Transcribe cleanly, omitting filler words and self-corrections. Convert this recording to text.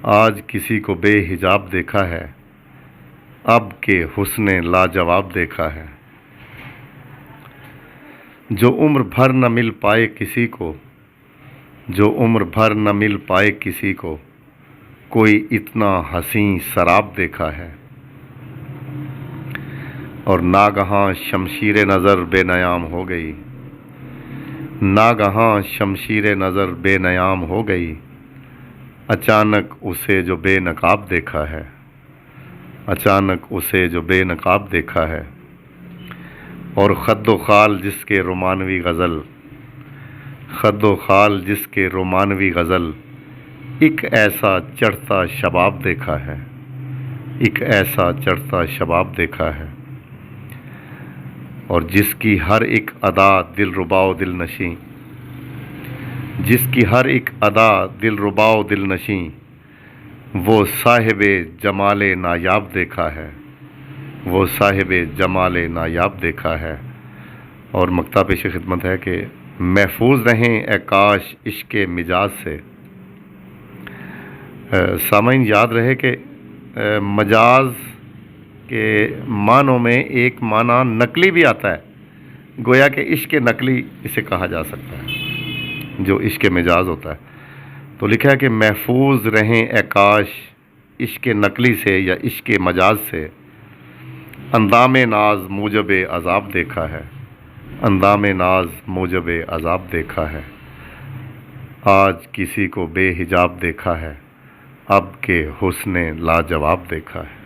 آج کسی کو بے حجاب دیکھا ہے، اب کے حسن لاجواب دیکھا ہے۔ جو عمر بھر نہ مل پائے کسی کو، جو عمر بھر نہ مل پائے کسی کو، کوئی اتنا حسین سراب دیکھا ہے۔ اور ناگہاں شمشیر نظر بے نیام ہو گئی، ناگہاں شمشیر نظر بے نیام ہو گئی، اچانک اسے جو بے نقاب دیکھا ہے، اچانک اسے جو بے نقاب دیکھا ہے۔ اور خد و خال جس کے رومانوی غزل، خد و خال جس کے رومانوی غزل، ایک ایسا چڑھتا شباب دیکھا ہے، ایک ایسا چڑھتا شباب دیکھا ہے۔ اور جس کی ہر ایک ادا دل ربا و دل نشیں، جس کی ہر ایک ادا دل ربا و دل نشیں، وہ صاحب جمال نایاب دیکھا ہے، وہ صاحب جمال نایاب دیکھا ہے۔ اور مقطع پیش خدمت ہے کہ محفوظ رہیں اے کاش عشق مجاز سے۔ سامعین یاد رہے کہ مجاز کے معنوں میں ایک معنی نقلی بھی آتا ہے، گویا کہ عشق نقلی اسے کہا جا سکتا ہے جو عشق مجاز ہوتا ہے۔ تو لکھا ہے کہ محفوظ رہیں اے کاش عشق نقلی سے یا عشق مجاز سے، اندام ناز موجب عذاب دیکھا ہے، اندام ناز موجب عذاب دیکھا ہے۔ آج کسی کو بے حجاب دیکھا ہے، اب کے حسن لاجواب دیکھا ہے۔